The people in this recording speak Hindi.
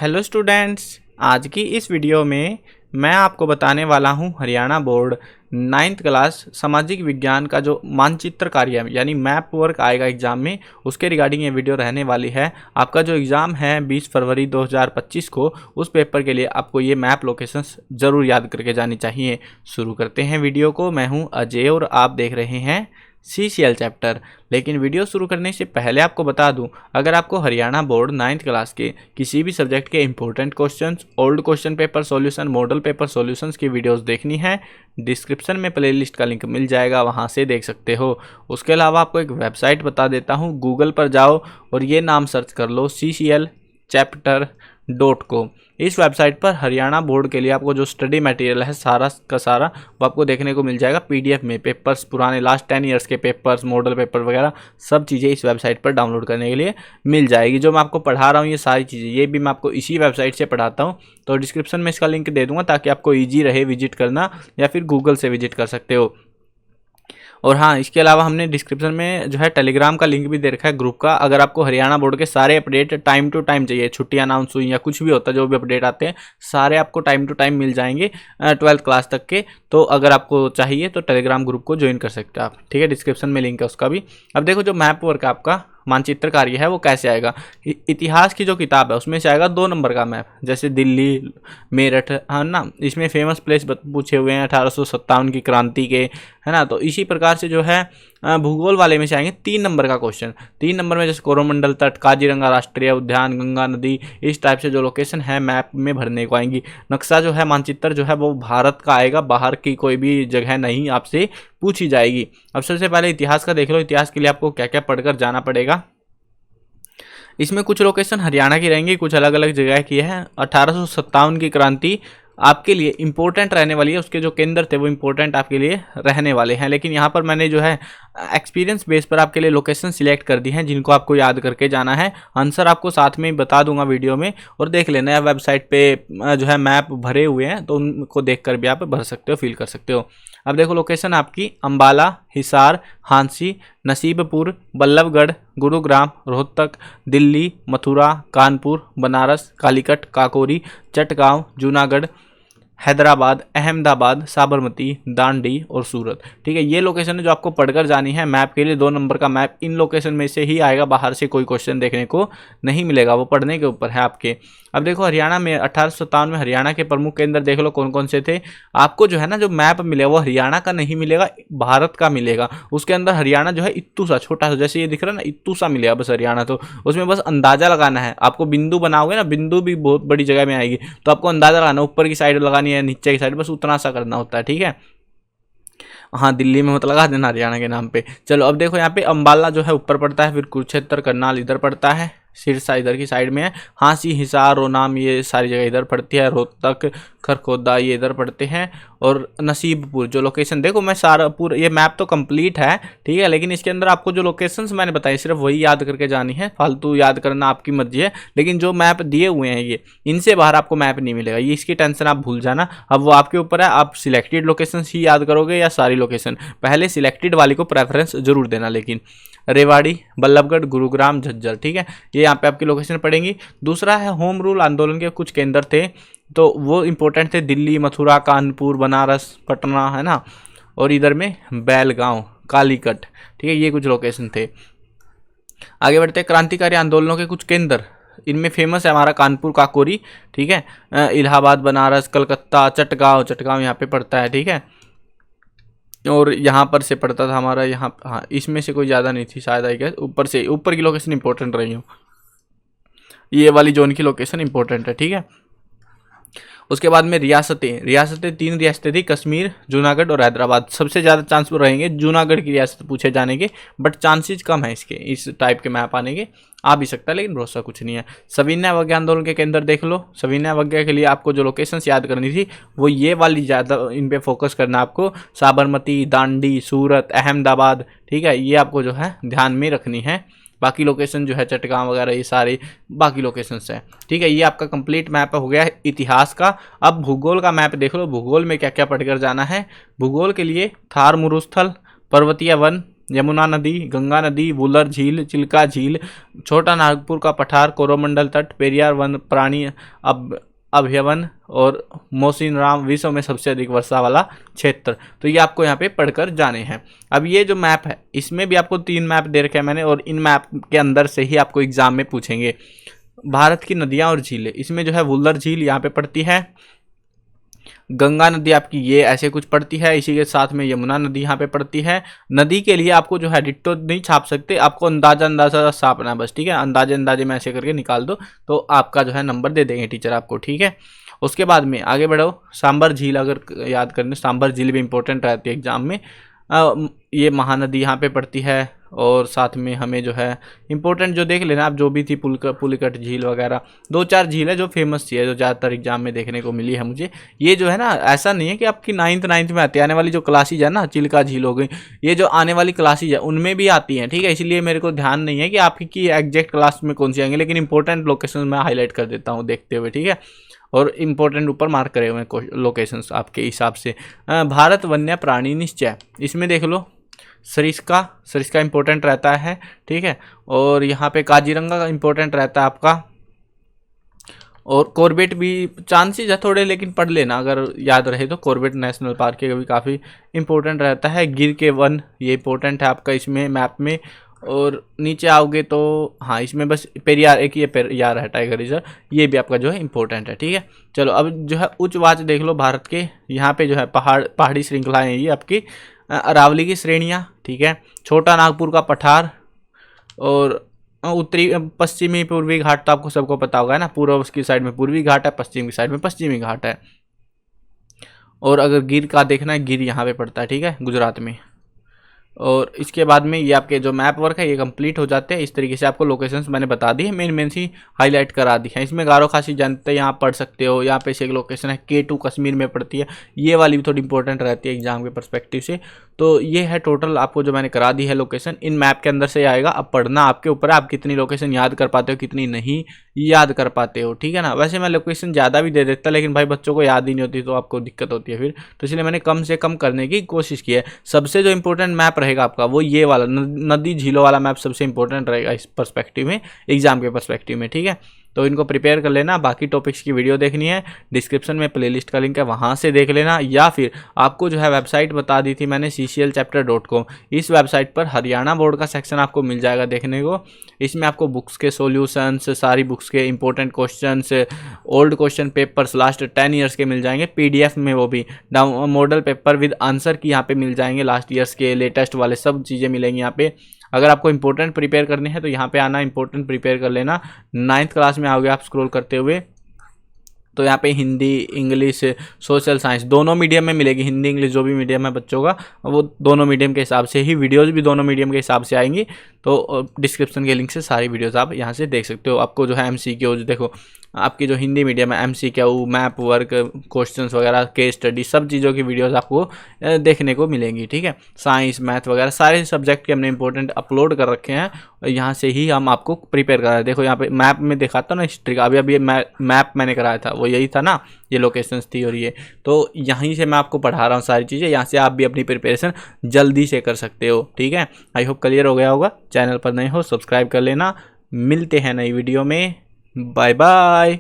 हेलो स्टूडेंट्स, आज की इस वीडियो में मैं आपको बताने वाला हूं हरियाणा बोर्ड 9th क्लास सामाजिक विज्ञान का जो मानचित्र कार्य यानी मैप वर्क आएगा एग्जाम में, उसके रिगार्डिंग ये वीडियो रहने वाली है। आपका जो एग्ज़ाम है 20 फरवरी 2025 को, उस पेपर के लिए आपको ये मैप लोकेशंस ज़रूर याद करके जानी चाहिए। शुरू करते हैं वीडियो को। मैं हूँ अजय और आप देख रहे हैं CCL चैप्टर। लेकिन वीडियो शुरू करने से पहले आपको बता दूं, अगर आपको हरियाणा बोर्ड 9th क्लास के किसी भी सब्जेक्ट के important questions, old question paper solution, model paper solutions की वीडियोस देखनी है, डिस्क्रिप्शन में प्लेलिस्ट का लिंक मिल जाएगा, वहां से देख सकते हो। उसके अलावा आपको एक वेबसाइट बता देता हूँ, गूगल पर जाओ और ये नाम सर्च कर लो CCLchapter.com। इस वेबसाइट पर हरियाणा बोर्ड के लिए आपको जो स्टडी मटेरियल है सारा का सारा वो आपको देखने को मिल जाएगा PDF में। पेपर्स पुराने लास्ट 10 ईयर्स के पेपर्स, मॉडल पेपर वगैरह सब चीज़ें इस वेबसाइट पर डाउनलोड करने के लिए मिल जाएगी। जो मैं आपको पढ़ा रहा हूँ ये सारी चीज़ें, ये भी मैं आपको इसी वेबसाइट से पढ़ाता हूँ, तो डिस्क्रिप्शन में इसका लिंक दे दूँगा ताकि आपको ईजी रहे विजिट करना, या फिर गूगल से विजिट कर सकते हो। और हाँ, इसके अलावा हमने डिस्क्रिप्शन में जो है टेलीग्राम का लिंक भी दे रखा है ग्रुप का। अगर आपको हरियाणा बोर्ड के सारे अपडेट टाइम टू टाइम चाहिए, छुट्टियां अनाउंस हुई या कुछ भी होता है, जो भी अपडेट आते हैं सारे आपको टाइम टू टाइम मिल जाएंगे 12th क्लास तक के। तो अगर आपको चाहिए तो टेलीग्राम ग्रुप को ज्वाइन कर सकते हैं आप, ठीक है। डिस्क्रिप्शन में लिंक है उसका भी। अब देखो, जो मैप वर्क आपका मानचित्र कार्य है वो कैसे आएगा। इतिहास की जो किताब है उसमें से आएगा 2 नंबर का मैप, जैसे दिल्ली, मेरठ, है ना। इसमें फेमस प्लेस पूछे हुए हैं 1857 की क्रांति के, है ना। तो इसी प्रकार से जो है भूगोल वाले में से आएंगे 3 नंबर का क्वेश्चन। 3 नंबर में जैसे कोरोमंडल तट, काजीरंगा राष्ट्रीय उद्यान, गंगा नदी, इस टाइप से जो लोकेशन है मैप में भरने को आएंगी। नक्शा जो है, मानचित्र जो है वो भारत का आएगा, बाहर की कोई भी जगह नहीं आपसे पूछी जाएगी। अब सबसे पहले इतिहास का देख लो। इतिहास के लिए आपको क्या क्या पढ़कर जाना पड़ेगा। इसमें कुछ लोकेशन हरियाणा की रहेंगी, कुछ अलग अलग जगह की है। 1857 की क्रांति आपके लिए इंपॉर्टेंट रहने वाली है, उसके जो केंद्र थे वो इंपॉर्टेंट आपके लिए रहने वाले हैं। लेकिन यहाँ पर मैंने जो है एक्सपीरियंस बेस पर आपके लिए लोकेशन सिलेक्ट कर दी हैं, जिनको आपको याद करके जाना है। आंसर आपको साथ में बता दूंगा वीडियो में, और देख लेना है वेबसाइट पे जो है मैप भरे हुए हैं, तो उनको देख कर भी आप भर सकते हो, फिल कर सकते हो। अब देखो, लोकेशन आपकी अंबाला, हिसार, हांसी, नसीबपुर, बल्लभगढ़, गुरुग्राम, रोहतक, दिल्ली, मथुरा, कानपुर, बनारस, कालीकट, काकोरी, चटगांव, जूनागढ़, हैदराबाद, अहमदाबाद, साबरमती, दांडी और सूरत, ठीक है। ये लोकेशन है जो आपको पढ़कर जानी है मैप के लिए। 2 नंबर का मैप इन लोकेशन में से ही आएगा, बाहर से कोई क्वेश्चन देखने को नहीं मिलेगा, वो पढ़ने के ऊपर है आपके। अब देखो, हरियाणा में 1857 में हरियाणा के प्रमुख केंद्र देख लो कौन कौन से थे। आपको जो है ना, जो मैप मिलेगा वो हरियाणा का नहीं मिलेगा, भारत का मिलेगा। उसके अंदर हरियाणा जो है इत्तू सा छोटा सा, जैसे ये दिख रहा है ना, इत्तू सा मिलेगा बस हरियाणा। तो उसमें बस अंदाजा लगाना है आपको। बिंदु बनाओगे ना, बिंदु भी बहुत बड़ी जगह में आएगी, तो आपको अंदाजा लगाना, ऊपर की साइड लगानी है, नीचे की साइड, बस उतना सा करना होता है, ठीक है। हाँ, दिल्ली में मत लगा देना हरियाणा के नाम पे। चलो, अब देखो, यहाँ पे अंबाला जो है ऊपर पड़ता है, फिर कुरुक्षेत्र, करनाल इधर पड़ता है, सिरसा इधर की साइड में है, हांसी, हिसार, रोनाम ये सारी जगह इधर पड़ती है, रोहतक, खरखोदा ये इधर पड़ते हैं, और नसीबपुर जो लोकेशन देखो, मैं सारा पूरा ये मैप तो कंप्लीट है, ठीक है। लेकिन इसके अंदर आपको जो लोकेशंस मैंने बताई सिर्फ वही याद करके जानी है, फालतू याद करना आपकी मर्जी है। लेकिन जो मैप दिए हुए हैं ये, इनसे बाहर आपको मैप नहीं मिलेगा, ये इसकी टेंशन आप भूल जाना। अब वो आपके ऊपर है, आप सिलेक्टेड लोकेशन ही याद करोगे या सारी लोकेशन। पहले सिलेक्टेड वाली को प्रेफरेंस जरूर देना। लेकिन रेवाड़ी, बल्लभगढ़, गुरुग्राम, झज्जर, ठीक है, ये यहाँ पे आपकी लोकेशन पड़ेंगी। दूसरा है, होम रूल आंदोलन के कुछ केंद्र थे, तो वो इंपॉर्टेंट थे, दिल्ली, मथुरा, कानपुर, बनारस, पटना, है ना। और इधर में बेलगांव, कालीकट, ठीक है, ये कुछ लोकेशन थे। आगे बढ़ते हैं, क्रांतिकारी आंदोलनों के कुछ केंद्र। इनमें फेमस है हमारा कानपुर, काकोरी, ठीक है, इलाहाबाद, बनारस, कलकत्ता, चटगांव, चटगांव यहाँ पे पड़ता है, ठीक है। और यहाँ पर से पड़ता था हमारा यहाँ, हाँ, इसमें से कोई ज़्यादा नहीं थी शायद, आई गेस। ऊपर से, ऊपर की लोकेशन इंपॉर्टेंट रही हो, ये वाली जोन की लोकेशन इंपॉर्टेंट है, ठीक है। उसके बाद में रियासतें 3 रियासतें थी, कश्मीर, जूनागढ़ और हैदराबाद। सबसे ज़्यादा चांस रहेंगे जूनागढ़ की रियासत पूछे जाने के, बट चांसेस कम है इसके, इस टाइप के मैप आने के। आ भी सकता है लेकिन भरोसा कुछ नहीं है। सविनय अवज्ञा आंदोलन के केंद्र देख लो। सविनय अवज्ञा के लिए आपको जो लोकेशंस याद करनी थी वो ये वाली, ज़्यादा इन पे फोकस करना आपको। साबरमती, दांडी, सूरत, अहमदाबाद, ठीक है, ये आपको जो है ध्यान में रखनी है। बाकी लोकेशन जो है चटगांव वगैरह ये सारे बाकी लोकेशंस हैं, ठीक है। ये आपका कंप्लीट मैप हो गया है इतिहास का। अब भूगोल का मैप देख लो, भूगोल में क्या क्या पढ़कर जाना है। भूगोल के लिए थार मरुस्थल, पर्वतीय वन, यमुना नदी, गंगा नदी, वुलर झील, चिल्का झील, छोटा नागपुर का पठार, कोरोमंडल तट, पेरियार वन प्राणी अभ्यवन और मोसिनराम विश्व में सबसे अधिक वर्षा वाला क्षेत्र। तो ये आपको यहाँ पे पढ़कर जाने हैं। अब ये जो मैप है इसमें भी आपको 3 मैप दे रखे हैं मैंने, और इन मैप के अंदर से ही आपको एग्जाम में पूछेंगे। भारत की नदियाँ और झीलें, इसमें जो है वुलर झील यहाँ पे पड़ती है, गंगा नदी आपकी ये ऐसे कुछ पड़ती है, इसी के साथ में यमुना नदी यहाँ पे पड़ती है। नदी के लिए आपको जो है डिट्टो नहीं छाप सकते, आपको अंदाजा छापना है बस, ठीक है। अंदाजे में ऐसे करके निकाल दो तो आपका जो है नंबर दे देंगे टीचर आपको, ठीक है। उसके बाद में आगे बढ़ो, सांबर झील अगर याद करने, सांबर झील भी इंपॉर्टेंट रहती है एग्जाम में। ये महानदी यहाँ पे पड़ती है, और साथ में हमें जो है इंपॉर्टेंट जो देख लेना आप, जो भी थी पुलिकट झील वगैरह, 2-4 झील है जो फेमस थी है, जो ज़्यादातर एग्जाम में देखने को मिली है मुझे। ये जो है ना, ऐसा नहीं है कि आपकी 9th में आती है, आने वाली जो क्लासेज है ना, चिल्का झील हो गई, ये जो आने वाली क्लासेज है उनमें भी आती हैं, ठीक है। इसलिए मेरे को ध्यान नहीं है कि आपकी एग्जैक्ट क्लास में कौन सी आएंगे, लेकिन इंपॉर्टेंट लोकेशन मैं हाईलाइट कर देता हूँ देखते हुए, ठीक है। और इम्पोर्टेंट ऊपर मार्क करे हुए लोकेशंस आपके हिसाब से। भारत वन्य प्राणी निश्चय, इसमें देख लो सरिस्का इंपॉर्टेंट रहता है, ठीक है। और यहाँ पे काजीरंगा का इंपॉर्टेंट रहता है आपका, और कॉर्बेट भी चांसेस है थोड़े, लेकिन पढ़ लेना अगर याद रहे तो। कॉर्बेट नेशनल पार्क के भी काफ़ी इंपॉर्टेंट रहता है। गिर के वन ये इंपॉर्टेंट है आपका इसमें मैप में। और नीचे आओगे तो हाँ, इसमें बस पेरियार, एक ये पेरियार है टाइगर रिजर्व, ये भी आपका जो है इंपॉर्टेंट है, ठीक है। चलो अब जो है उच्च वाच देख लो भारत के, यहाँ पे जो है पहाड़ी श्रृंखलाएं हैं ये आपकी, अरावली की श्रेणियाँ, ठीक है। छोटा नागपुर का पठार, और उत्तरी पश्चिमी पूर्वी घाट तो आपको सबको पता होगा है ना, पूर्व की साइड में पूर्वी घाट है, पश्चिम की साइड में पश्चिमी घाट है। और अगर गिर का देखना है, गिर यहाँ पे पड़ता है, ठीक है, गुजरात में। और इसके बाद में ये आपके जो मैप वर्क है ये कंप्लीट हो जाते हैं। इस तरीके से आपको लोकेशंस मैंने बता दी है, मेन सी हाईलाइट करा दी है। इसमें गारो खासी जानते हैं, यहाँ पढ़ सकते हो। यहाँ पे से एक लोकेशन है K2 कश्मीर में पड़ती है, ये वाली भी थोड़ी इंपॉर्टेंट रहती है एग्जाम के परस्पेक्टिव से। तो ये है टोटल आपको जो मैंने करा दी है लोकेशन, इन मैप के अंदर से आएगा। अब पढ़ना आपके ऊपर है, आप कितनी लोकेशन याद कर पाते हो, कितनी नहीं याद कर पाते हो, ठीक है ना। वैसे मैं लोकेशन ज़्यादा भी दे देता, लेकिन भाई बच्चों को याद ही नहीं होती तो आपको दिक्कत होती है फिर, तो इसलिए मैंने कम से कम करने की कोशिश की है। सबसे जो इंपॉर्टेंट मैप रहेगा आपका वो ये वाला नदी झीलों वाला मैप सबसे इंपॉर्टेंट रहेगा इस पर्सपेक्टिव में, एग्जाम के पर्सपेक्टिव में, ठीक है। तो इनको प्रिपेयर कर लेना। बाकी टॉपिक्स की वीडियो देखनी है, डिस्क्रिप्शन में प्लेलिस्ट का लिंक है, वहाँ से देख लेना। या फिर आपको जो है वेबसाइट बता दी थी मैंने cclchapter.com, इस वेबसाइट पर हरियाणा बोर्ड का सेक्शन आपको मिल जाएगा देखने को। इसमें आपको बुक्स के सॉल्यूशंस, सारी बुक्स के important questions, old question papers last 10 years के मिल जाएंगे PDF में, वो भी मॉडल पेपर विद आंसर की यहाँ पे मिल जाएंगे, लास्ट ईयर्स के लेटेस्ट वाले सब चीज़ें मिलेंगी यहाँ पे। अगर आपको इंपॉर्टेंट प्रिपेयर करने हैं तो यहाँ पे आना, इंपॉर्टेंट प्रिपेयर कर लेना। 9th क्लास में आओगे आप स्क्रॉल करते हुए तो यहाँ पे हिंदी, इंग्लिश, सोशल साइंस दोनों मीडियम में मिलेगी। हिंदी इंग्लिश जो भी मीडियम है बच्चों का, वो दोनों मीडियम के हिसाब से ही, वीडियोस भी दोनों मीडियम के हिसाब से आएंगी। तो डिस्क्रिप्शन के लिंक से सारी वीडियोस आप यहाँ से देख सकते हो। आपको जो है MCQ देखो, आपकी जो हिंदी मीडियम है MCQ, मैप वर्क, क्वेश्चंस वगैरह, केस स्टडी, सब चीज़ों की वीडियोस आपको देखने को मिलेंगी, ठीक है। साइंस, मैथ वगैरह सारे सब्जेक्ट के हमने इंपॉर्टेंट अपलोड कर रखे हैं, यहाँ से ही हम आपको प्रिपेयर कर रहे हैं। देखो यहाँ पे मैप में दिखाता हूँ ना हिस्ट्री का, अभी मैप मैंने कराया था, वो यही था ना, ये लोकेशंस थी और ये, तो यहीं से मैं आपको पढ़ा रहा हूँ सारी चीज़ें। यहाँ से आप भी अपनी प्रिपरेशन जल्दी से कर सकते हो, ठीक है। आई होप क्लियर हो गया होगा। चैनल पर नए हो सब्सक्राइब कर लेना। मिलते हैं नई वीडियो में, बाय बाय।